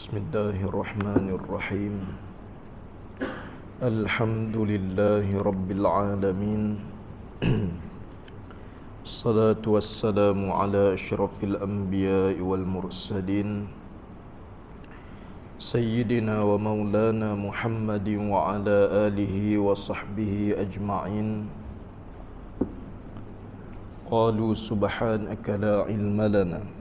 Bismillahirrahmanirrahim. Alhamdulillahi Rabbil Alamin. Assalatu wassalamu ala ashrafil anbiya'i wal mursalin Sayyidina wa maulana Muhammadin wa ala alihi wa sahbihi ajma'in. Qalu subhanaka la ilma lana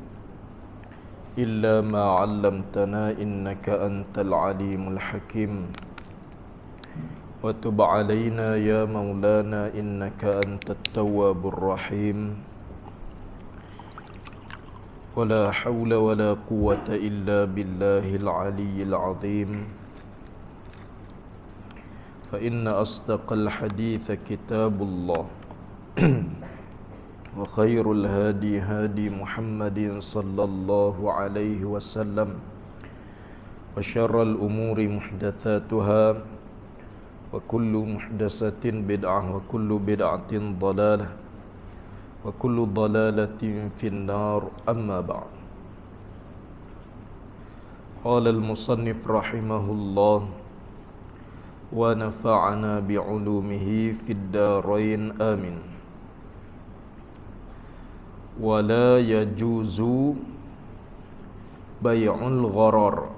illa ma 'allamtana innaka antal alimul hakim. Wa tub 'alaina ya maulana innaka antat tawwabur rahim. Wa la hawla wa la quwwata illa billahil aliyyil 'azim. Fa inna asdaqal hadits kitabullah wa khairul hadi hadi Muhammadin sallallahu alaihi wasallam wa syarral umuri muhdatsatuha wa kullu muhdatsatin bid'ah wa kullu bid'atin dhalalah wa kullu dhalalatin finnar. Amma ba'd. Qala al-musannif rahimahullah wa nafa'ana bi'ulumihi fid darain amin. Wala yajuzu bay'ul gharar.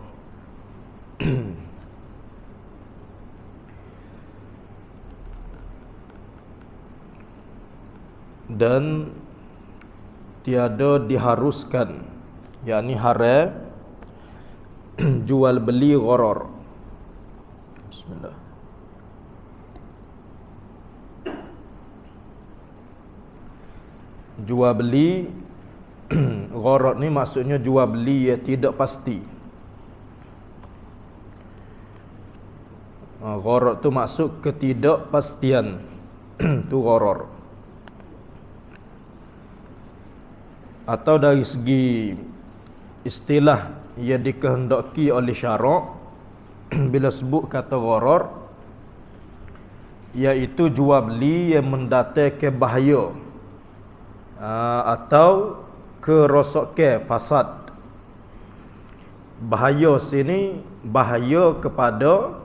Dan tiada diharuskan, yakni haram jual beli gharar. Bismillah. Jual beli gharar ni maksudnya jual beli yang tidak pasti. Gharar tu maksud ketidakpastian. Tu gharar. Atau dari segi istilah yang dikehendaki oleh syarak bila sebut kata gharar, iaitu jual beli yang mendatangkan bahaya atau kerosakan, fasad. Bahaya sini bahaya kepada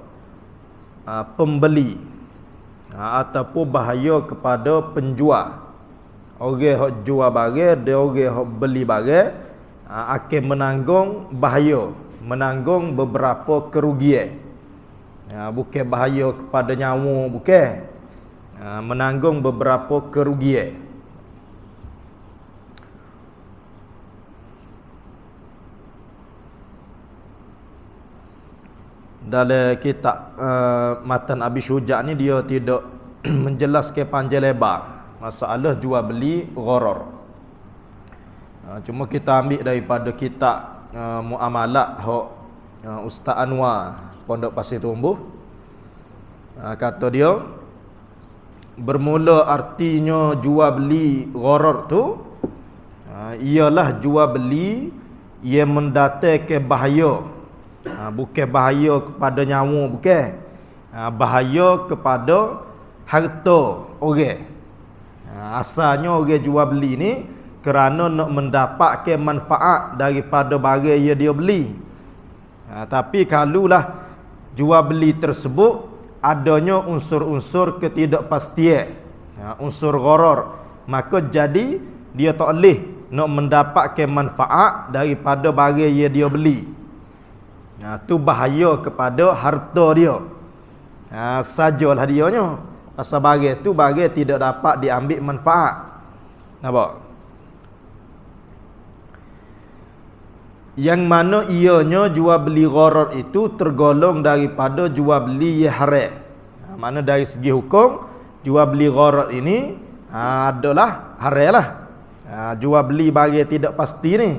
pembeli ataupun bahaya kepada penjual. Orang yang jual barang, dia orang yang beli barang akan menanggung bahaya, menanggung beberapa kerugian. Bukan bahaya kepada nyawa, bukan. Menanggung beberapa kerugian. Dalam kitab Matan Abi Syuja' ni dia tidak menjelaskan panjang lebar masalah jual beli gharar. Cuma kita ambil daripada kitab Muamalat hak Ustaz Anwar Pondok Pasir Tumbuh. Kata dia, bermula artinya jual beli gharar tu ialah jual beli yang mendatangkan bahaya. Bukan bahaya kepada nyawa, bukan. Bahaya kepada harta orang. Asalnya orang jual beli ni kerana nak mendapatkan manfaat daripada barang yang dia beli. Tapi kalulah jual beli tersebut adanya unsur-unsur ketidakpastian, unsur gharar, maka jadi dia tak boleh nak mendapatkan manfaat daripada barang yang dia beli. Tu bahaya kepada harta dia. Sajalah dianya. Asal barang tu barang tidak dapat diambil manfaat. Nampak? Yang mana ianya jual beli gharar itu tergolong daripada jual beli yang haram. Mana dari segi hukum jual beli gharar ini adalah haram lah. Jual beli barang tidak pasti ni.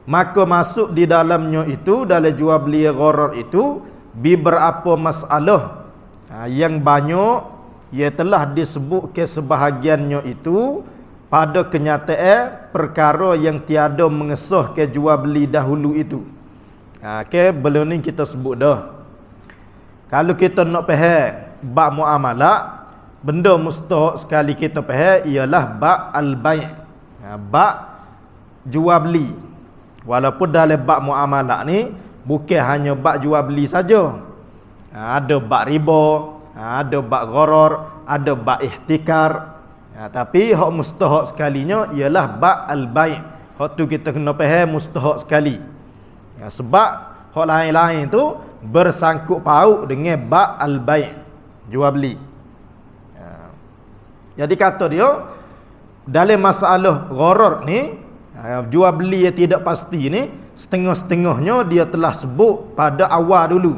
Maka masuk di dalamnya itu, dalam jual beli gharar itu, beberapa masalah yang banyak ia telah disebut ke sebahagiannya itu pada kenyataan perkara yang tiada mengesah ke jual beli dahulu itu. Belum ni kita sebut dah. Kalau kita nak faham bab muamalah, benda mustahak sekali kita faham ialah bab al-bai'. Bab jual beli. Walaupun dalam bab muamalah ni bukan hanya bab jual beli saja. Ada bab riba, ada bab gharar, ada bab ihtikar. Tapi hak mustahak sekalinya ialah bab al-bai'. Hak tu kita kena faham mustahak sekali. Sebab hak lain-lain tu bersangkut paut dengan bab al-bai', jual beli. Jadi kata dia dalam masalah gharar ni, jual beli yang tidak pasti ni, setengah-setengahnya dia telah sebut pada awal dulu.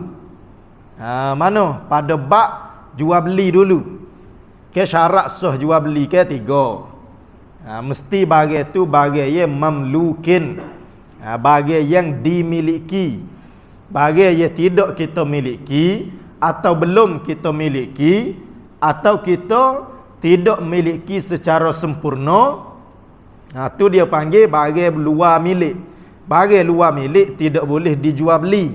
Mana? Pada bab jual beli dulu. Ke syarat sah jual beli ke 3. Mesti bagai tu bagai yang mamlukin, bagai yang dimiliki, bagai yang tidak kita miliki, atau belum kita miliki, atau kita tidak miliki secara sempurna. Tu dia panggil bagai luar milik. Bagai luar milik tidak boleh dijual beli.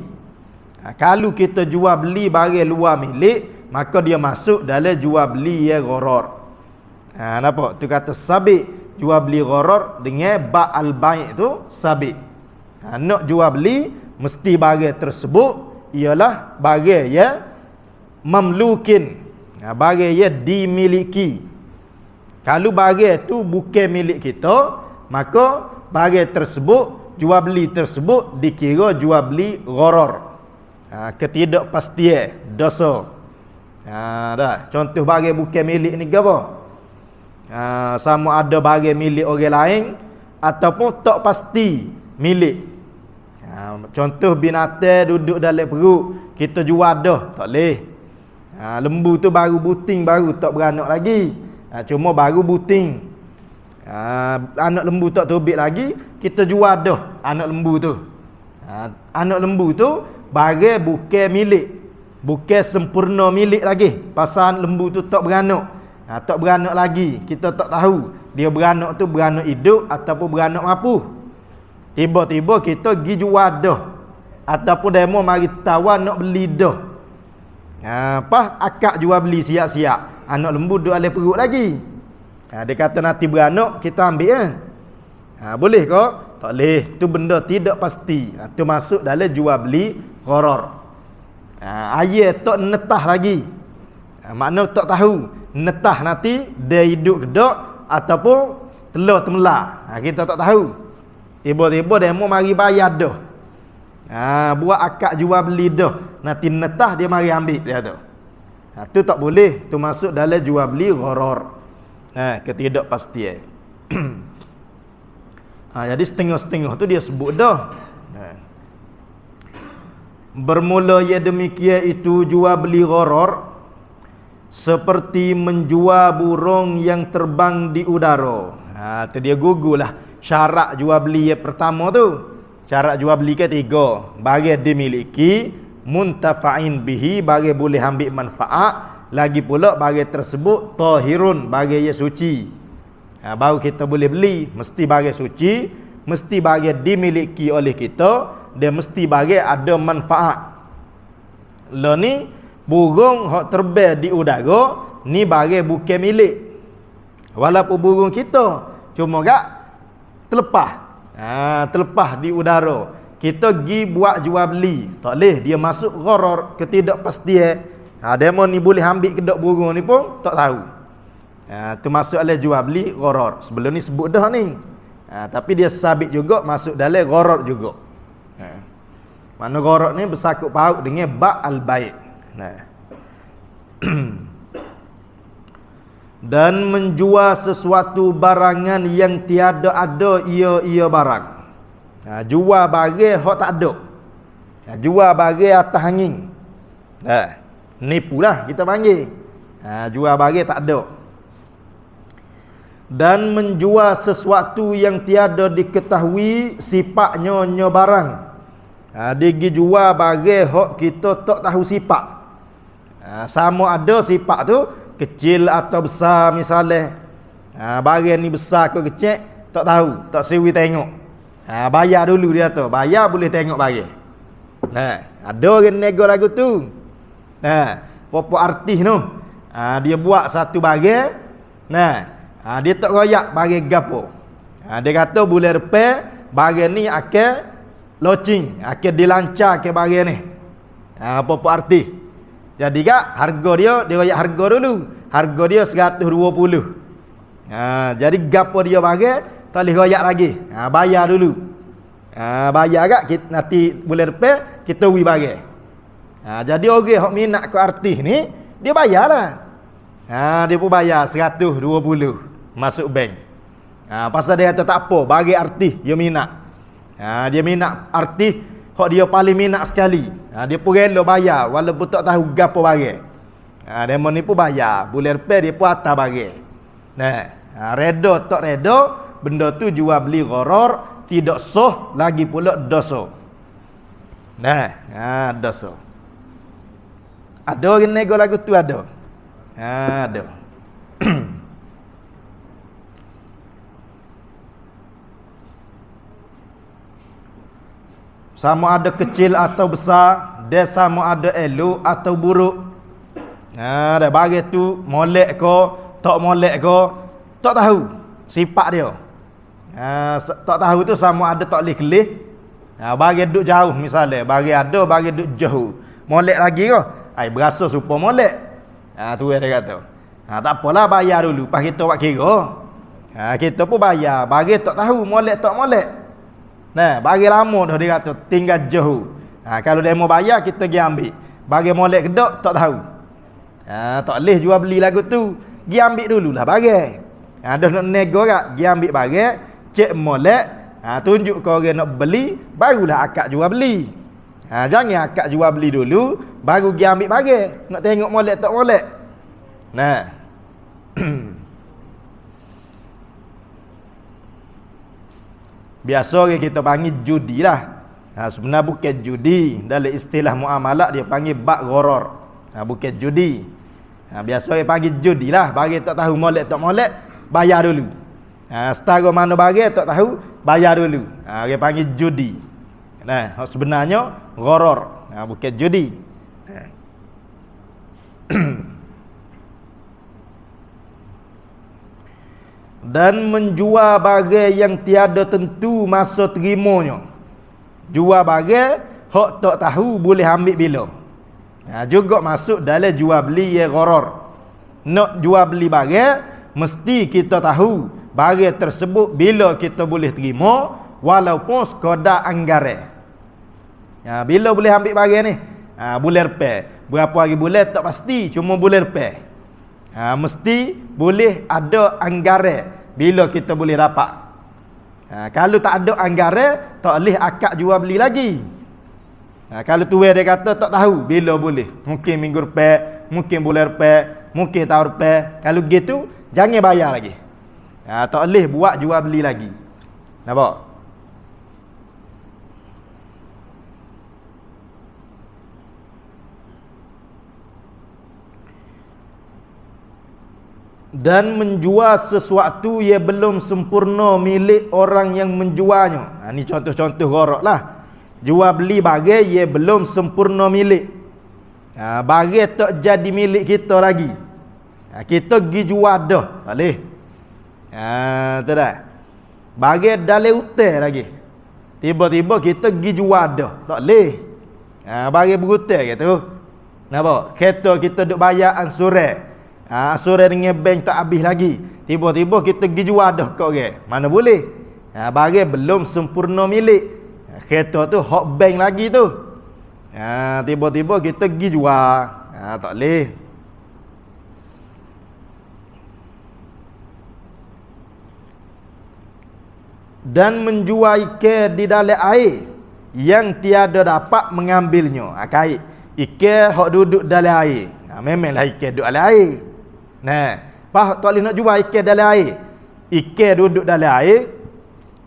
Kalau kita jual beli bagai luar milik, maka dia masuk dalam jual beli yang gharar. Nampak? Tu kata sabit. Jual beli gharar dengan ba' al-bai' tu sabit. Nak jual beli mesti bagai tersebut ialah bagai yang mamlukin, bagai yang dimiliki. Kalau bagai tu bukan milik kita, maka bagai tersebut, jual beli tersebut dikira jual beli gharar. Ketidakpastian, dosa. Dah. Contoh bagai bukan milik ni apa? Sama ada bagai milik orang lain ataupun tak pasti milik. Contoh binatang duduk dalam perut, kita jual dah, tak boleh. Lembu tu baru buting, baru tak beranak lagi. Cuma baru buting. Anak lembu tak terbit lagi, kita jual dah anak lembu tu. Anak lembu tu bagai bukan milik, bukan sempurna milik lagi. Pasal lembu tu tak beranak. Tak beranak lagi, kita tak tahu dia beranak tu beranak hidup ataupun beranak mapuh. Tiba-tiba kita pergi jual dah, ataupun demo mari tawar nak beli dah. Akak jual beli siap-siap, anak lembu duduk dalam perut lagi. Dia kata nanti beranak, kita ambil boleh ke? Tak boleh. Tu benda tidak pasti. Tu masuk dalam jual beli gharar. Ayah tak netah lagi. Makna tak tahu netah nanti dia hidup ke tak ataupun telur temelah. Kita tak tahu. Tiba-tiba dia mau mari bayar dah. Buat akak jual beli dah. Nanti netah dia mari ambil dia tu. Tu tak boleh. Tu masuk dalam jual beli gharar. Ketidakpastian. Jadi setengah-setengah tu dia sebut dah. Bermula ya demikian itu jual beli gharar seperti menjual burung yang terbang di udara. Tu dia gugulah syarat jual beli yang pertama tu. Syarat jual beli ke 3. Bagi dimiliki, muntafa'in bihi, bagi boleh ambil manfaat, lagi pula bagi tersebut tahirun, bagi ia suci. Baru kita boleh beli. Mesti bagi suci, mesti bagi dimiliki oleh kita, dia mesti bagi ada manfaat. Lah ni burung hak terbang di udara ni bagi bukan milik. Walaupun burung kita cuma gak terlepas. Terlepas di udara. Kita pergi buat jual beli, tak boleh, dia masuk gharar, ketidakpastian. Demo ni boleh ambil ke dak burung ni pun tak tahu. Tu masuk dalam jual beli gharar. Sebelum ni sebut dah ni. Tapi dia sabit juga masuk dalam gharar juga. Mana gharar ni bersangkut paut dengan ba' al-bai'. Dan menjual sesuatu barangan yang tiada ada ia barang. Jual barang hak tak ada. Jual barang atas angin. Nipulah kita panggil. Jual barang tak ada. Dan menjual sesuatu yang tiada diketahui sifatnya barang. Dia pergi jual barang hak kita tak tahu sifat. Sama ada sifat tu kecil atau besar misalnya. Barang ni besar ke kecil tak tahu, tak sewi tengok. Bayar dulu dia tu. Bayar boleh tengok barang. Ada orang nego lagu tu. Popo artis tu. Dia buat satu barang. Dia tak royak barang gapo. Dia kata bulan depan barang ni akan launching, akan dilancar ke barang ni. Apa-apa arti. Jadi kak harga dia royak harga dulu. Harga dia 120. Jadi gapo dia barang tak boleh royak lagi. Bayar dulu. Bayar kak kita, nanti bulan depan kita wi barang. Jadi orang hok minat ke artis ni dia bayarlah. Dia pun bayar 120 masuk bank. Pasal dia kata tak apa, bagi artis dia minat. Dia minat artis hok dia paling minat sekali. Dia pun rela bayar walaupun tak tahu gapo barang. Demo ni pun bayar, bulan depan dia pun hantar barang. Reda tak reda, benda tu jual beli gharar, tidak sah, lagi pula dosa. Dosa. Ada orang nego lagu tu ada. Ada. Sama ada kecil atau besar, dia sama ada elok atau buruk. Dah bagi tu molek ke, tak molek ke, tak tahu sifat dia. Tak tahu tu sama ada tak boleh kelih. Bagi duduk jauh misalnya, bagi ada, bagi duduk jauh. Molek lagi ke? Berasa supaya molek. Tu dia kata. Tak apalah bayar dulu, pas kita buat kira. Kita pun bayar, bagi tak tahu molek tak molek. Bagi lama dah dia kata tinggal jauh. Kalau dia mau bayar kita pergi ambil. Bagi molek kedok tak tahu. Tak boleh jual beli lagu tu. Pergi ambil dululah bagi. Dah nak nego kat, pergi ambil bagi, cek molek, tunjuk ke orang nak beli, barulah akak jual beli. Jangan akak jual beli dulu, baru pergi ambil bagi. Nak tengok molek tak molek. Biasa kita panggil judi lah. Sebenarnya bukan judi. Dalam istilah muamalah dia panggil bak gharar. Bukan judi. Biasa dia panggil judi lah. Bagi tak tahu molek tak molek, bayar dulu. Setara mana bagi tak tahu, bayar dulu. Dia panggil judi. Sebenarnya gharar. Bukan judi. Dan menjual barang yang tiada tentu masa terimanya. Jual barang hak tak tahu boleh ambil bila. Juga masuk dalam jual beli yang gharar. Nak jual beli barang mesti kita tahu barang tersebut bila kita boleh terima, walaupun sekadar anggaran. Bila boleh ambil barang ni? Bulan depan. Berapa hari bulan tak pasti, cuma bulan depan. Mesti boleh ada anggaran bila kita boleh dapat. Kalau tak ada anggaran, tak boleh akak jual beli lagi. Kalau tuan dia kata tak tahu bila boleh, mungkin minggu depan, mungkin bulan depan, mungkin tahun depan. Kalau gitu jangan bayar lagi. Tak boleh buat jual beli lagi. Nampak? Dan menjual sesuatu yang belum sempurna milik orang yang menjualnya. Ini contoh-contoh gharar lah. Jual beli barang yang belum sempurna milik. Barang tak jadi milik kita lagi. Kita pergi jual dah, tak boleh. Tak dah. Barang dalam hutang lagi. Tiba-tiba kita pergi jual dah, tak boleh. Barang berhutang gitu. Nampak? Kereta kita duk bayar ansuran. Ansuran dengan bank tak habis lagi. Tiba-tiba kita pergi jual dah kat orang. Mana boleh? Barang belum sempurna milik. Kereta tu hak bank lagi tu. Tiba-tiba kita pergi jual. Tak boleh. Dan menjual ikan di dalam air yang tiada dapat mengambilnya. Kait. Ikan hak duduk dalam air. Memanglah ikan duduk dalam air. Tak boleh nak jual ikan dalam air. Ikan duduk dalam air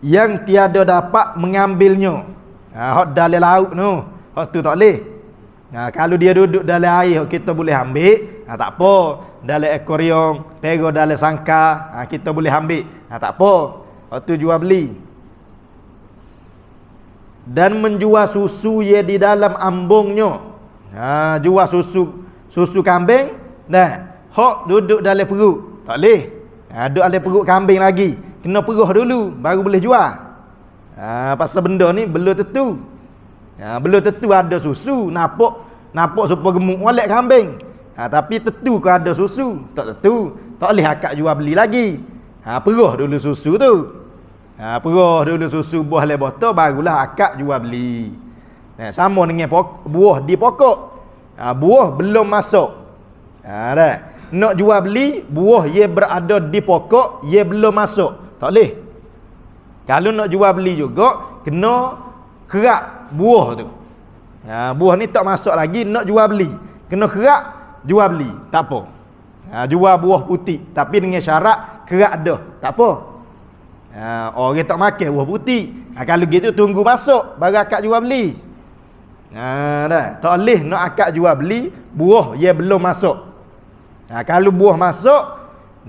yang tiada dapat mengambilnya. Hak dalam laut tu, hak tu tak boleh. Kalau dia duduk dalam air kita boleh ambil, tak apa. Dalam akuarium, pergi dalam sangkar, kita boleh ambil. Tak apa. Hak tu jual beli. Dan menjual susu yang di dalam ambungnya. Jual susu kambing, hak duduk dalam perut. Tak boleh. Duduk dalam perut kambing lagi. Kena peruh dulu baru boleh jual. Pasal benda ni belum tentu. Belum tentu ada susu, nampak supaya gemuk molek kambing. Tapi tentu ke ada susu? Tak tentu. Tak boleh akak jual beli lagi. Perah dulu susu tu. Perah dulu susu buah le botol barulah akak jual beli. Sama dengan buah di pokok. Buah belum masuk. Dah. Nak jual beli buah ye berada di pokok, ye belum masuk. Tak boleh. Kalau nak jual beli juga kena kerak buah tu. Buah ni tak masuk lagi nak jual beli. Kena kerak jual beli. Tak apa. Jual buah putih tapi dengan syarat kerak dah. Tak apa. Orang tak makan buah putih. Kalau gitu tunggu masuk baru akak jual beli. Dah. Tak boleh nak akak jual beli buah ye belum masuk. Kalau buah masuk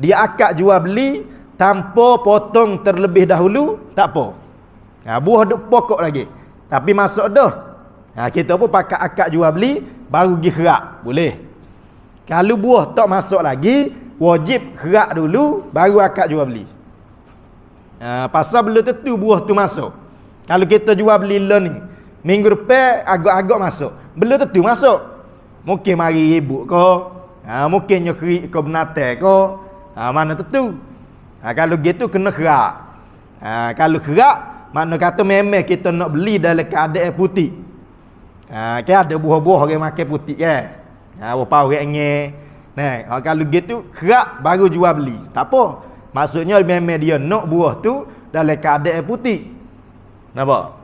dia akak jual beli tanpa potong terlebih dahulu, tak apa. Buah duk pokok lagi tapi masuk dah. Kita pun pakai akak jual beli baru pergi kerak, boleh. Kalau buah tak masuk lagi, wajib kerak dulu baru akak jual beli. Pasal belum tentu buah tu masuk. Kalau kita jual beli learning minggu depan agak-agak masuk, belum tentu masuk. Mungkin mari ribut ke, mungkin nyekrik ke binatang ke, mana tentu. Kalau gitu kena kerak. Kalau kerak makna kata memang kita nak beli dalam keadaan putih. Kan ada buah-buah orang makan putih kan. Berapa orang ngeh. Nah, kalau gitu kerak baru jual beli. Tak apa. Maksudnya memang dia nak buah tu dalam keadaan putih. Nampak?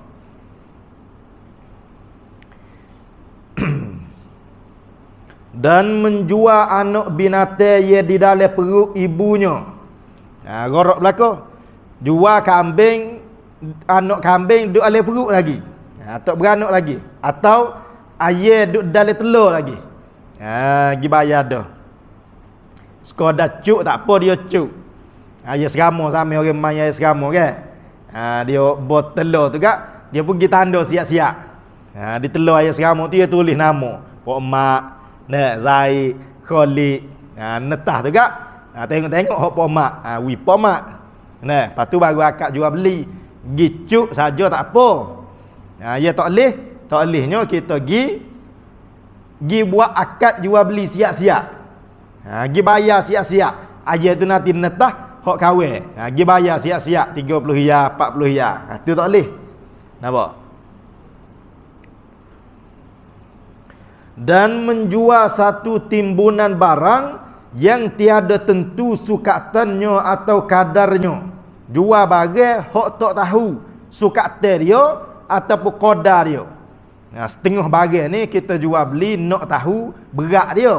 Dan menjual anak binatang ye di dalam perut ibunya. Gorok belaka. Jual kambing, anak kambing duduk dalam perut lagi. Tak beranak lagi. Atau ayah duduk dalam telur lagi. Pergi bayar dah. Sekadar cuk tak apa dia cuk. Ayah serama sama orang main ayah serama kan. Dia buat telur tu kak, dia pergi tanda siap-siap. Di telur ayah serama tu dia tulis nama. Pok mak, Zaid, Khalid, netah tu kak. Tengok-tengok hok pok mak. Wi pok mak. Lepas tu baru akak jual beli. Gicuk saja tak apa. Ya tak bolehnya kita gi buat akad jual beli siap-siap. Gi bayar siap-siap. Aja tu nanti netah hok kahwin. Gi bayar siap-siap 30 riyal, 40 riyal. Tu tak boleh. Nampak? Dan menjual satu timbunan barang yang tiada tentu sukatannya atau kadarnya. Jual barang hok tak tahu sukatan dia ataupun qadar dia. Setengah barang ni kita jual beli nak tahu berat dia.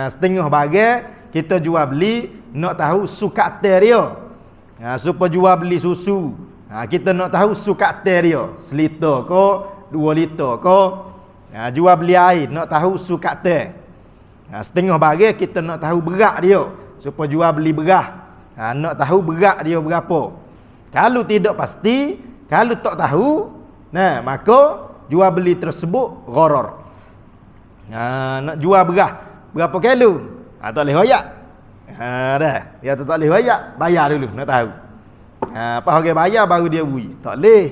Setengah barang kita jual beli nak tahu sukatan dia. Supaya jual beli susu, kita nak tahu sukatan dia. Seliter ke, 2 liter ke. Jual beli air nak tahu sukatan. Setengah barang kita nak tahu berat dia. Supaya jual beli beras, nak tahu berat dia berapa. Kalau tidak pasti, kalau tak tahu, maka jual beli tersebut gharar. Nak jual beras berapa kilo? Tak boleh royak. Dah. Dia tak boleh royak, bayar dulu nak tahu. Apa harga bayar baru dia beri. Tak boleh.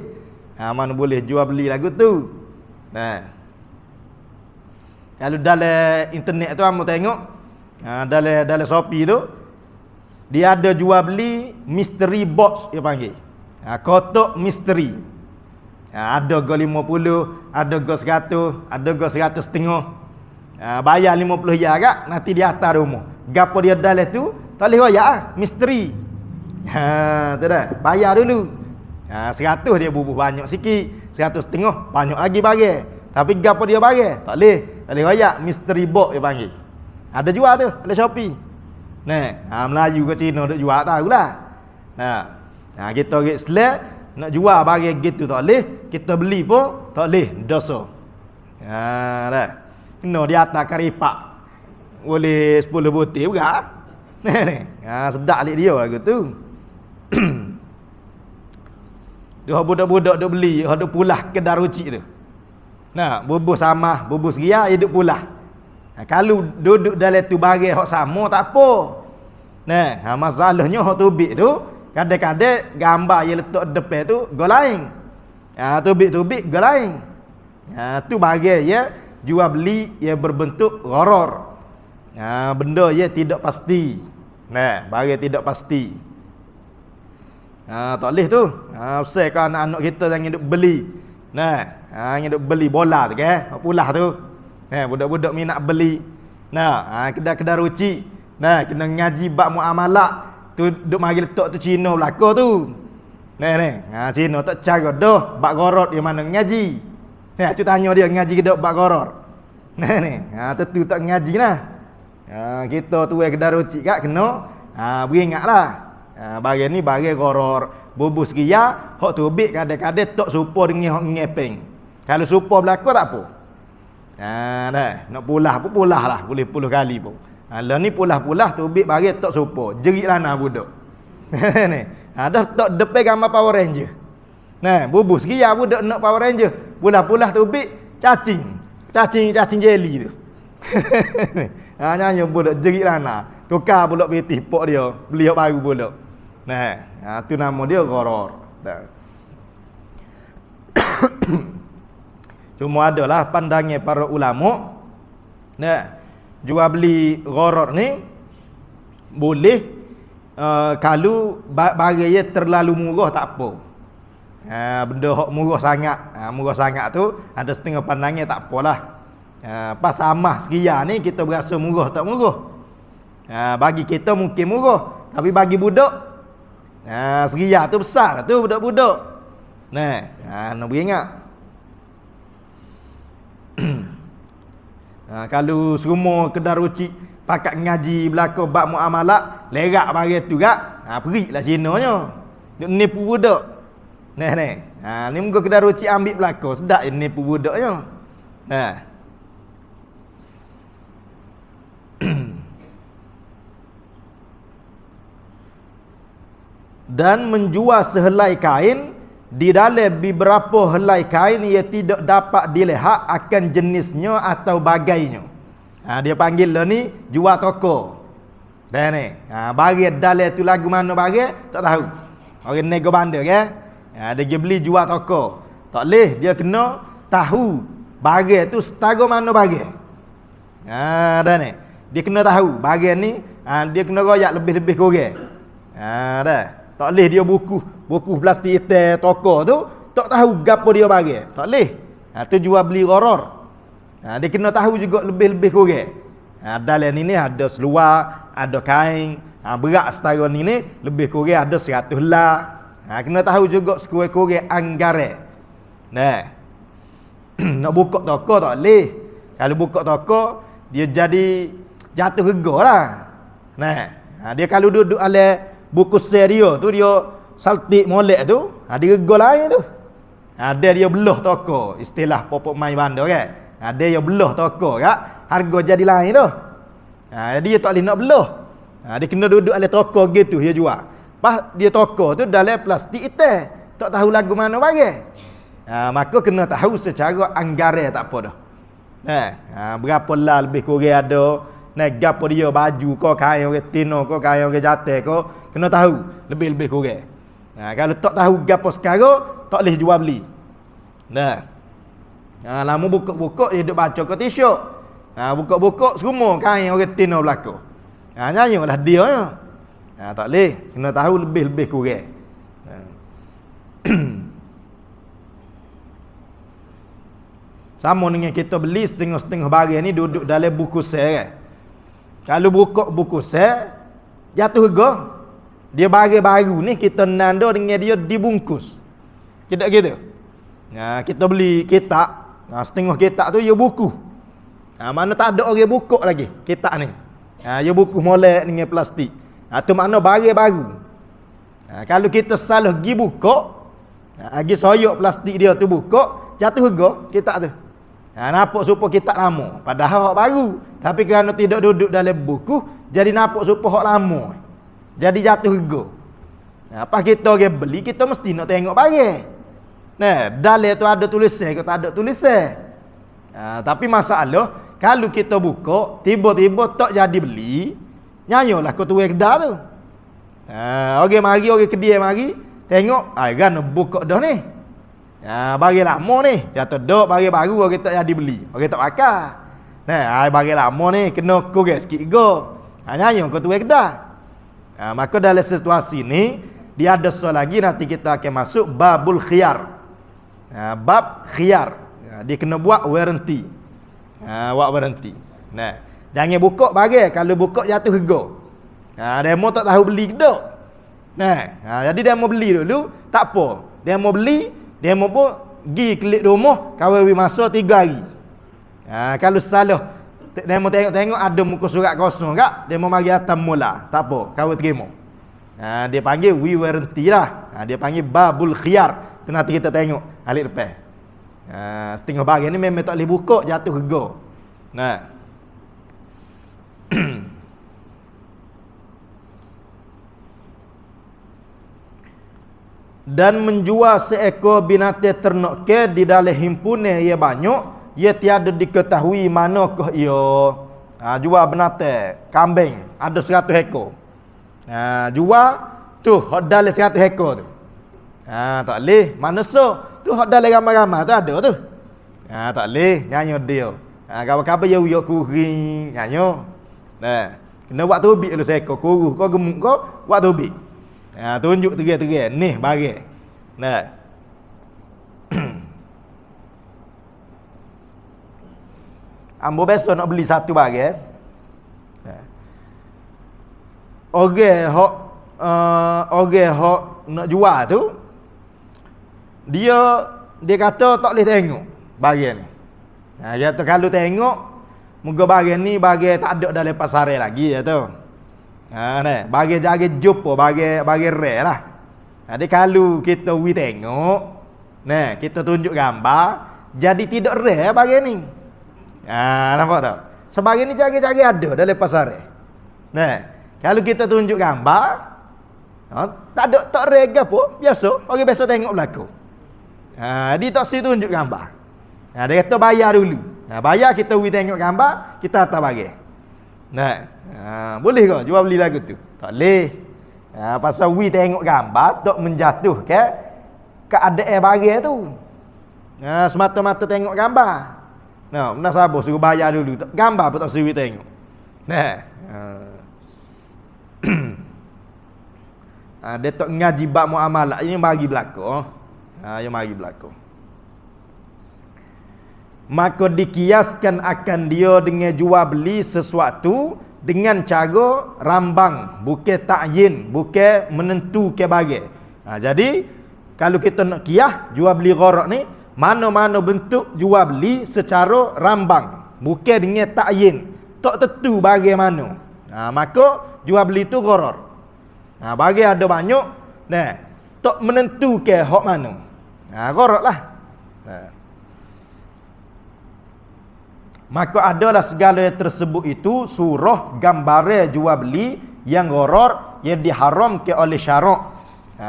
Mana boleh jual beli lagu tu. Kalau dalam internet tu kamu tengok, dalam Shopee tu dia ada jual beli mystery box dia panggil. Kotak misteri. Ada go 50, ada go 100, ada go 100.5. Bayar 50 riyal kak, nanti di atas rumah. Gapo dia dalam tu, tak boleh royak misteri. Tu dah. Bayar dulu. 100 dia bubuh banyak sikit, 100.5 banyak lagi barang. Tapi gapo dia barang? Tak boleh. Tak boleh royak misteri box dia panggil. Ada jual tu dalam Shopee. Melayu ke Cina duk jual tahulah. Kita orang Islam nak jual barang gitu tak boleh, kita beli pun tak boleh, dosa. Dah. Kena di atas karipak. Boleh 10 butir berat. Sedap lik dia lagu tu. Dia budak-budak duk beli, duk pulah kedai rucik tu. Bubuh sama, bubuh seria, dia duk pulah. Kalau duduk dalam tu barang hak sama tak apa. Masalahnya hak tubik tu Kadang-kadang gambar yang letak depan tu go lain. Tubik-tubik go lain. Tu bagi ya jual beli yang berbentuk gharar. Benda yang tidak pasti. Nah, bagi tidak pasti. Tak boleh tu. Usai kan anak-anak kita jangan duk beli. Nah, jangan duk beli bola tu ke? Pulah tu. Budak-budak minat beli. Nah, kedai-kedai ruci. Nah, kena ngaji bab muamalah. Tu duk mari letak tu Cina belaka tu. Cina tak cara dah bab gharar di mana ngaji. Aku tanya dia ngaji ke dak bab gharar. Tentu tak ngaji lah. Kita tu kedai ruci kak kena beringatlah. Bagian ni bagi gharar. Bubus ria, hak tubik kadang-kadang tak serupa dengan hak ngepeng. Kalau serupa belaka tak apa. Nak pulah pun pulah lah, boleh 10 kali pun. Lah ni pulah-pulah tubik bagi tak serupa. Jerit lana budak. Ni. Dah tak depan gambar Power Ranger. Bubus ria budak nak Power Ranger. Pulah-pulah tubik cacing. Cacing jelly tu. Nyanyi budak jerit lana. Tukar budak betih pok dia, beli hak baru budak. Tu nama dia gharar. Cuma adalah pandangan para ulama. Jual beli gharar ni boleh kalau barang dia terlalu murah tak apa. Benda hak murah sangat tu ada setengah pandangan tak apalah. Pas amah sekian ni kita berasa murah tak murah. Bagi kita mungkin murah, tapi bagi budak seria tu besar tu budak-budak. Nak beringat. Kalau semua kedai ruci pakat ngaji belaka bab muamalah, lerak bagi tu gak, periklah Cinanya. Dia nipu budak. Ni muka kedai ruci ambil belaka, sedap nipu budaknya. Dan menjual sehelai kain di dalam beberapa helai kain ia tidak dapat dilihat akan jenisnya atau bagainya. Dia panggil lah ni jual toko. Bagi dalam tu lagu mana bagi tak tahu. Orang nego bandar ke? Dia beli jual toko. Tak leh dia kena tahu bagi tu setara mana bagi. Dia kena tahu bagi ni dia kena royak lebih-lebih kurang. Dah. Tak leh dia buku plastik hitam toko tu tak tahu gapo dia bagi. Tak leh. Tu jual beli gharar. Dia kena tahu juga lebih-lebih kurang. Dalam ni ada seluar, ada kain, berat setara ni lebih kurang ada 100 lah. Kena tahu juga sekurang-kurang anggaran. Nak buka toko tak leh. Kalau buka toko dia jadi jatuh harga lah. Dia kalau duduk ala buku serio tu dia saltik molek tu, dia rega lain tu. Ada dia belah toko, istilah popok mai bandar kan. Ada dia belah toko kak, harga jadi lain tu. Dia tak boleh nak belah. Dia kena duduk ala toko gitu dia jual. Pas dia toko tu dalam plastik hitam, tak tahu lagu mana bagi. Maka kena tahu secara anggaran tak apa dah. Berapa lah lebih kurang ada. Gapo dia baju kau kain orang tino kau kain orang jatuh kau kena tahu lebih-lebih kurang. Kalau tak tahu gapo sekarang tak boleh jual beli. Lama buka-buka dia duk baca ke t-shirt. Buka-buka semua kain orang tino belaka. Nyanyilah dia. Tak boleh, kena tahu lebih-lebih kurang. Sama dengan kita beli setengah-setengah barang ni duduk dalam buku sel kan. Kalau buka buku sel jatuh harga. Dia barang baru ni kita nanda dengan dia dibungkus. Tidak gitu. Kita beli kitab, setengah kitab tu dia buku. Mana tak ada orang buka lagi kitab ni. Dia buku molek dengan plastik. Tu makna barang baru. Kalau kita salah pergi buka, pergi soyok plastik dia tu buka, jatuh harga kitab tu. Nampak supaya kitab lama, padahal hak baru. Tapi kerana tidak duduk dalam buku, jadi nampak supaya hak lama. Jadi jatuh harga. Pas kita orang beli, kita mesti nak tengok barang. Dalam tu ada tulisan ke tak ada tulisan. Tapi masalah, kalau kita buka, tiba-tiba tak jadi beli, nyanyolah ke tuan kedai tu. Orang mari, orang kedai mari, tengok, kan buka dah ni. Bagi lama ni, jatuh dok bagi baru orang tak jadi beli. Orang tak pakai. Nah, bagi lama ni kena kurang sikit go. Nyanyi kau tuai kedai. Maka dalam situasi ni dia ada soal lagi nanti kita akan masuk babul khiyar. Bab khiyar. Dia kena buat warranty. Buat warranty. Nah, jangan buka bagi kalau buka jatuh harga. Demo tak tahu beli ke tak. Jadi dia mau beli dulu, tak apa. Dia mau beli, dia mau pun pergi klik rumah, kawal masa 3 hari. Kalau salah dia mau tengok-tengok ada muka surat kosong tak, dia mau mari atas mula. Tak apa, kawal terima. Dia panggil we warranty lah. Dia panggil babul khiyar. Tu nanti kita tengok alik depan. Setengah bahagian ni memang tak boleh buka, jatuh harga. Dan menjual seekor binatang ternak ke di dalam himpunan ia banyak, ia tiada diketahui manakah ia. Jual binatang kambing ada 100 ekor. Jual tu hak dalam 100 ekor tu. Tak leh manusia tu hak dalam ramai-ramai tu ada tu. Tak leh nyanyi dia. Kawan-kawan ya uyuk kuring nyanyi. Kena buat tubik dulu seekor kuruh kau gemuk kau buat tubik. Tunjuk terai-terai ni bagi. Ambo besok nak beli satu bagi. Orang hok nak jual tu dia kata tak boleh tengok bagian ni. Dia kata kalau tengok muka bagian ni bagi tak ada dalam pasaran lagi ya tu. Bagi jaga jumpa bagi rare lah. Jadi kalau kita tengok, kita tunjuk gambar, jadi tidak rare bagian ni. Nampak tak? Sebagian ni jaga-jaga ada dalam pasaran. Kalau kita tunjuk gambar, tak ada tak rare ke apa, biasa, orang biasa tengok berlaku. Dia tak si tunjuk gambar. Dia kata bayar dulu. Bayar kita tengok gambar, kita hantar bagi. Boleh ke jual beli lagu tu? Tak boleh. Pasal tengok gambar tak menjatuhkan keadaan bagi tu. Semata-mata tengok gambar. Nak sabar suruh bayar dulu. Gambar pun tak suruh tengok. Dia tak ngaji bab muamalah yang bagi berlaku. Yang bagi berlaku. Maka dikiaskan akan dia dengan jual beli sesuatu dengan cara rambang, bukan ta'yin, bukan menentu ke bagi. Jadi kalau kita nak kiyah jual beli gharak ni, mana-mana bentuk jual beli secara rambang, bukan dengan ta'yin, tak tentu bagaimana. Maka jual beli tu gharar. Bagi ada banyak, tak menentu ke hak mana. Gharak lah. Maka adalah segala yang tersebut itu surah gambaran jual beli yang gharar yang diharamkan oleh syarak.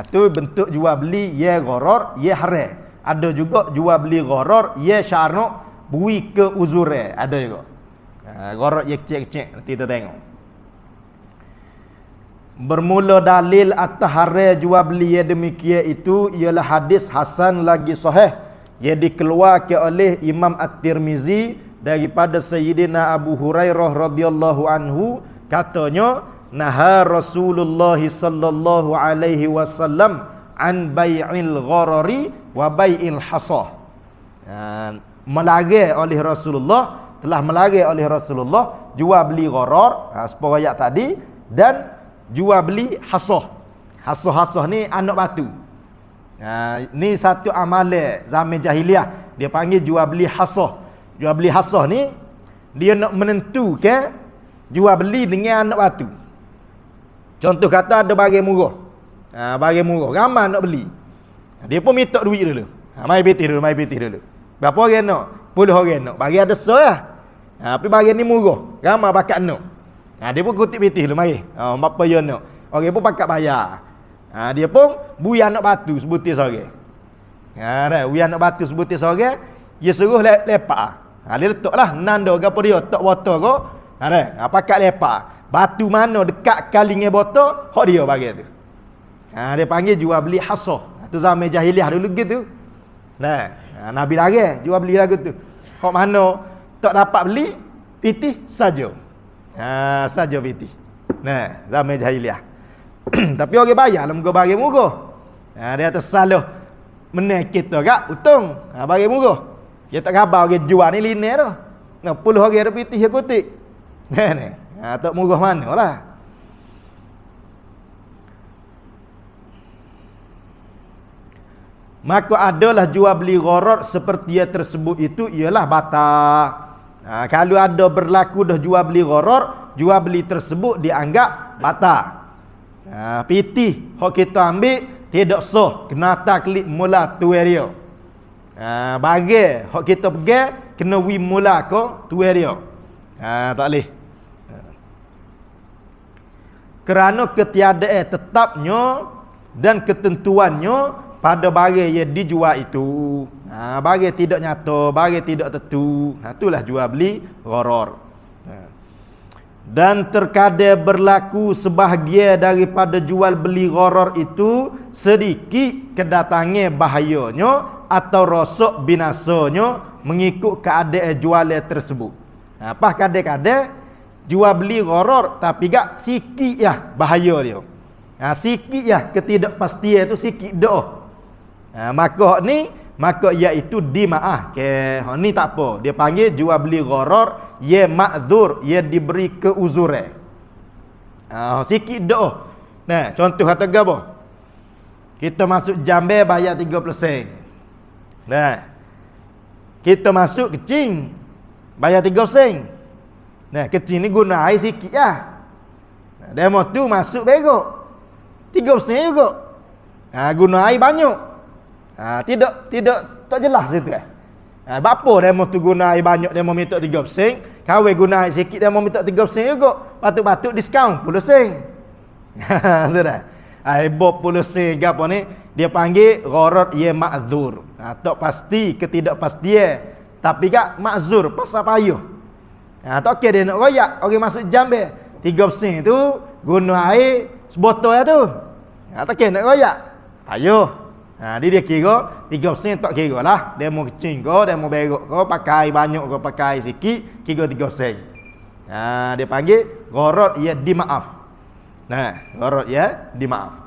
Tu bentuk jual beli yang gharar yang haram. Ada juga jual beli gharar yang syarak bui ke uzure, ada juga. Gharar yang kecil-kecil nanti kita tengok. Bermula dalil atas haram jual beli yang demikian itu ialah hadis hasan lagi sahih yang dikeluarkan oleh Imam At-Tirmizi daripada Sayyidina Abu Hurairah radhiyallahu anhu, katanya naha Rasulullah sallallahu alaihi wasallam an bai'il gharari wa bai'il hasah. Melarang oleh Rasulullah, telah melarang oleh Rasulullah jual beli gharar, sepuluh ayat tadi, dan jual beli hasah. Hasah ni anak batu. Ni satu amalan zaman jahiliah, dia panggil jual beli hasah. Jual beli hasah ni dia nak menentukan jual beli dengan anak batu. Contoh kata ada barang murah. Barang murah ramai nak beli. Dia pun minta duit dulu. Mai betih dulu. Berapa orang nak? 10 orang nak. Bagi ada selah. Tapi barang ni murah. Ramai bakat nak. Dia pun kutip betih dulu mai. Berapa dia nak? Orang pun pakat bayar. Dia pun bui anak batu sebutir seorang. Bui anak batu sebutir seorang, dia suruh lepak. Dia letaklah nando gapo dia tak botol ke, Ada. Pakat lepak. Batu mana dekat kali dengan botol, hok dia bagi tu. Dia panggil jual beli hasah. Tu zaman jahiliah dulu gitu. Nabi lagi jual beli lagu tu. Hok mana tak dapat beli, pitih saja. Saja pitih. Zaman jahiliah. Tapi orang bayar lah muka bagi muka. Dia atas salah menang kita kak untung. Bagi muka. Dia tak khabar orang jual ni linear tu. Nak puluh orang ada pitih yang kutik. Tak murah mana lah. Maka adalah jual beli gharar seperti yang tersebut itu ialah batal. Kalau ada berlaku dah jual beli gharar, jual beli tersebut dianggap batal. Pitih hok kita ambil tidak sah, kena taklid mula tu area. Bagi hok kita pergi kena wi mula ko tu area. Tak boleh. Kerana ketiadaan tetapnya dan ketentuannya pada barang yang dijual itu. Barang tidak nyata, barang tidak tentu. Itulah jual beli gharar. Dan terkadang berlaku sebahagian daripada jual beli gharar itu sedikit kedatangnya bahayanya atau rosak binasanya mengikut keadaan jualan tersebut. Apa kadang-kadang jual beli gharar tapi gak sikit ya bahaya dia. Sikit ya ketidakpastian itu sikit dah. Maka iaitu dimaaf. Hak ni tak apa. Dia panggil jual beli gharar ya ma'dzur, ya diberi keuzuran. Sikit dah. Contoh kata gapo? Kita masuk Jambe bayar 30 sen. Kita masuk Kecing bayar 3 sen. Kecing ni guna air sikit lah. Demo tu masuk begok 3 sen juga. Guna air banyak. Tidak tak jelas itu. Bapa demo tu guna air banyak demo minta 3 sen, kawe guna air sikit demo minta 3 sen juga. Patut-patut diskaun 10 sen. Tu dah. Air 10 sen gapo ni dia panggil gharar ya ma'dzur. Tak pasti ketidakpastian, tapi gak ma'zur pasal payah. Tak okey dia nak royak orang masuk Jambe 3 sen tu guna air sebotol tu. Tak okey nak royak. Payah. Dia kira 3 sen tak kira lah. Dia mau kecing kau, dia mau berok kau, pakai banyak kau, pakai sikit, kira 3 sen. Dia panggil gharar ya dimaaf. Gharar ya dimaaf.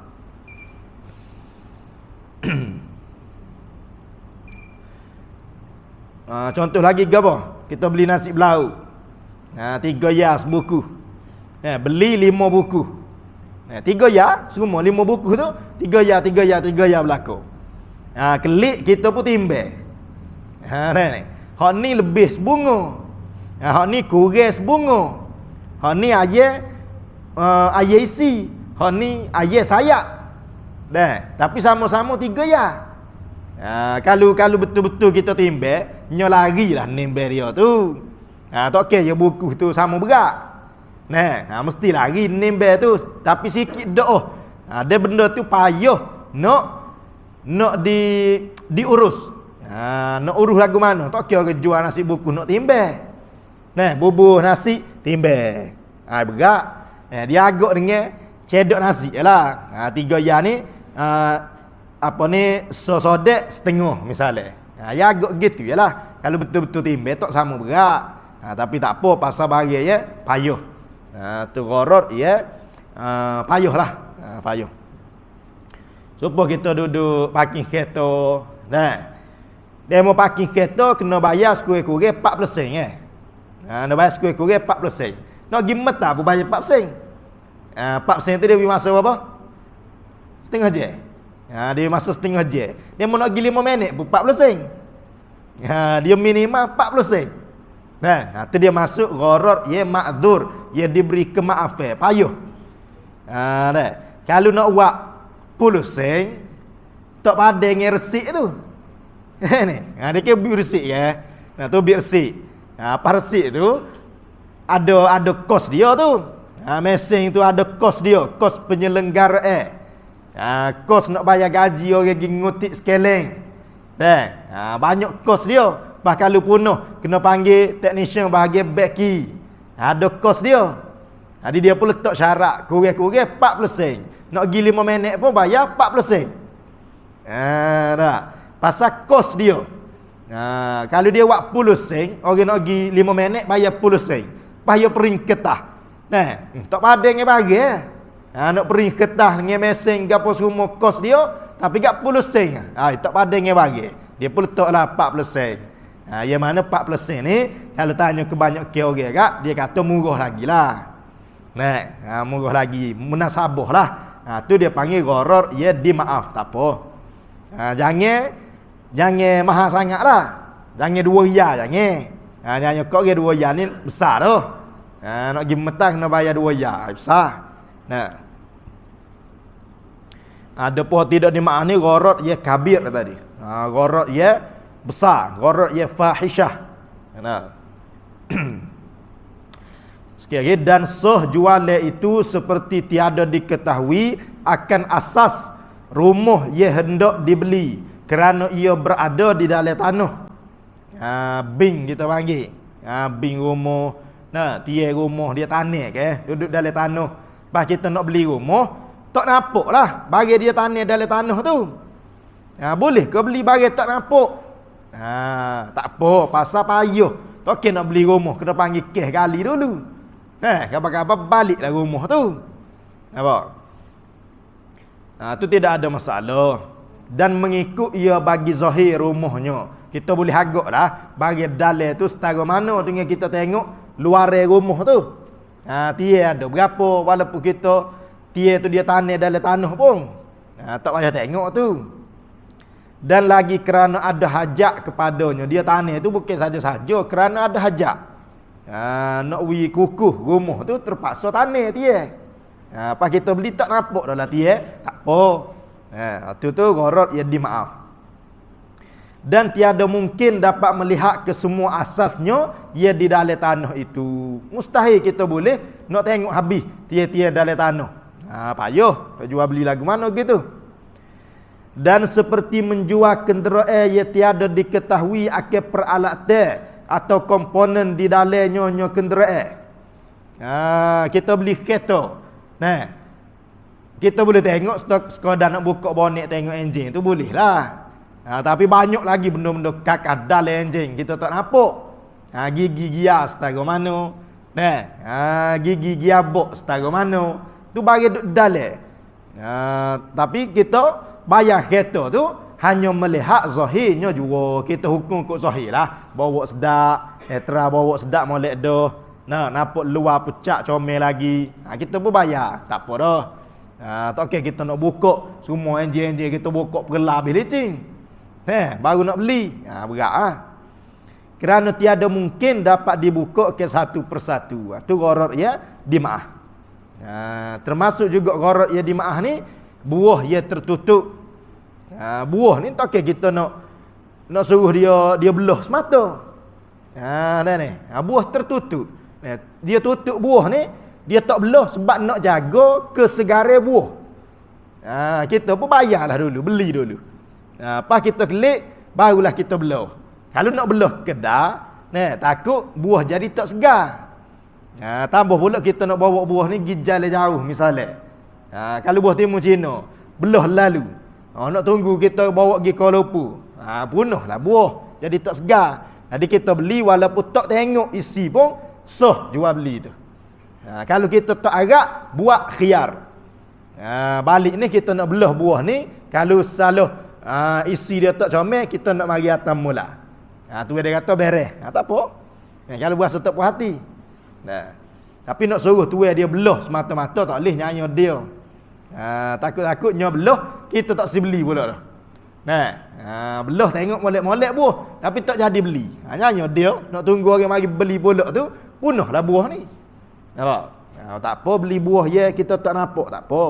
Contoh lagi gapo? Kita beli nasi belau. 3 ya sebuku. Beli 5 buku. 3 ya, semua 5 buku tu 3 ya berlaku. Kelik kita pun timbang. Hak ni lebih sebunga. Hak ni kurang sebunga. Hak ni ayat isi. Hak ni ayat sayap. Tapi sama-sama 3 ya. Kalau betul-betul kita timbang, nyo larilah nimbang dia tu. Tak okey je buku tu sama berat. Mesti lari nimbang tu, tapi sikit dah. Dia benda tu payah nak diurus. Nak urus lagu mana? Tak kira jual nasi buku nak timbang. Bubuh nasi timbang. Berat. Dia agak dengan cedok nasi yalah. 3 ya ni apa ni sodek setengah misalnya. Ya agak gitu yalah. Kalau betul-betul timbang tak sama berat. Tapi tak apa pasal bahagia ya payah. Tu gharar ya payah lah. Payah. Supaya kita duduk parking kereta. Dia mau parking kereta kena bayar sekurang-kurang 40 sen nak bayar sekurang-kurang 40 sen. Nak pergi meta pun bayar 40 sen. 40 sen tu dia beri masa berapa? Setengah jam. Dia masa setengah jam. Dia mau nak pergi 5 minit pun 40 sen. Dia minimal 40 sen. Tu dia masuk gharar ya ma'dzur, ya diberi kemaafan, payah. Kalau nak buat 10 sen tak padan dengan resip tu. Dia ke beri resip ya. Tu beri resip. Apa resip tu ada kos dia tu. Mesin tu ada kos dia, kos penyelenggaraan. Kos nak bayar gaji orang pergi ngutik sekeleng. Banyak kos dia. Lepas kalau penuh kena panggil teknisian bahagian beki. Ada kos dia. Jadi dia pun letak syarat kurang-kurang 40 sen. Nak pergi 5 minit pun bayar 40 sen. Dah. Pasal kos dia. Kalau dia buat 10 sen, orang nak pergi 5 minit bayar 10 sen. Bayar peringkat dah. Tak padang dengan bagi. Nak peringkat dah dengan mesin gapo semua kos dia, tapi gak 10 sen. Tak padang dengan bagi. Dia pun letaklah 40 sen. Yang mana 40 sen ni kalau tanya ke banyak orang kak, dia kata murah lagi lah. Murah lagi, munasabah lah. Tu dia panggil gharar, ya dimaaf, tak apa. Jangan mahal sangat lah. Jangan 2 riyal jangan. Jangan kau ke 2 riyal ni besar tu. Nak pergi metang kena bayar 2 riyal, besar. Ada pun tidak dimaaf ni gharar ya kabir tadi. Gharar ya besar, gharar ya fahishah. Sekali lagi, dan sah jualan itu seperti tiada diketahui akan asas rumah ia hendak dibeli kerana ia berada di dalam tanah. Bing kita panggil. Bing rumah. Tiang rumah dia tanah ke, duduk dalam tanah. Pas kita nak beli rumah, tak nampak lah bagi dia tanah dalam tanah tu. Boleh ke beli bagi tak nampak? Tak apa, pasal payah. Tak kena nak beli rumah, kena panggil kes kali dulu. Kabar-kabar baliklah rumah tu. Nampak? Tu tidak ada masalah. Dan mengikut ia bagi zahir rumahnya. Kita boleh agak lah bagi dalam tu setara mana dengan kita tengok luar rumah tu. Dia ada berapa, walaupun kita dia tu dia tanah dalam tanah pun. Tak payah tengok tu. Dan lagi kerana ada hajat kepadanya. Dia tanah tu bukan saja-saja kerana ada hajat. Nak wi kukuh rumah tu terpaksa tanah dia. Pas kita beli tak nampak dah lah dia. Tak apa. Tu gharar ya dimaaf. Dan tiada mungkin dapat melihat ke semua asasnya ia di dalam tanah itu. Mustahil kita boleh nak tengok habis dia dalam tanah. Payah nak jual beli lagu mana gitu. Dan seperti menjual kenderaan ia tiada diketahui akan peralatan atau komponen di dalamnya kenderaan. Kita beli kereta. Kita boleh tengok sekadar nak buka bonet tengok enjin tu boleh lah. Tapi banyak lagi benda-benda kakak dalam enjin kita tak nampak. Gigi gear setara mana. Gigi gearbox setara mana. Tu bagi duduk dalam. Tapi kita bayar kereta tu hanya melihat zahirnya juga. Kita hukum kok zahir lah. Bawa sedak, bawa sedak molek dah. Nampak luar pucak comel lagi. Kita pun bayar. Tak apa dah. Tak okey kita nak buka semua enjin-enjin kita buka perlah habis licin. Baru nak beli. Berat ah. Kerana tiada mungkin dapat dibuka ke satu persatu. Tu gharar ya dimaaf. Termasuk juga gharar ya dimaaf ni buah ya tertutup. Buah ni tak okey kita nak suruh dia belah semata. Ni. Buah tertutup. Dia tutup buah ni, dia tak belah sebab nak jaga kesegaran buah. Kita pun bayarlah dulu, beli dulu. Pas kita klik, barulah kita belah. Kalau nak belah kedai, takut buah jadi tak segar. Tambah pula kita nak bawa buah ni pergi jalan jauh misalnya. Kalau buah timun Cina, belah lalu. Nak tunggu kita bawa pergi Kuala Lumpur. Punahlah buah, jadi tak segar. Jadi kita beli walaupun tak tengok isi pun, sah jual beli tu. Kalau kita tak agak, buat khiyar. Balik ni kita nak belah buah ni, kalau salah isi dia tak comel, kita nak mari atas mula. Tu dia kata beres. Tak apa. Kalau berasa tak puas hati. Tapi nak suruh tuai dia belah semata-mata tak boleh nyanyi dia. Takut-takutnya belah, kita tak si beli pula dah. Belah tengok molek-molek buah, tapi tak jadi beli. Nyanyi dia, nak tunggu orang mari beli pula tu, punahlah buah ni. Nampak? Tak apa beli buah ya kita tak nampak, tak apa.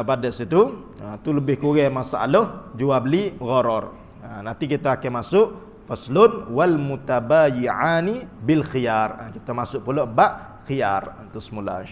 Pada situ tu lebih kurang masalah jual beli gharar. Nanti kita akan masuk faslun wal mutabayyi'ani bil khiyar. Kita masuk pula bab khiyar. Itu semula.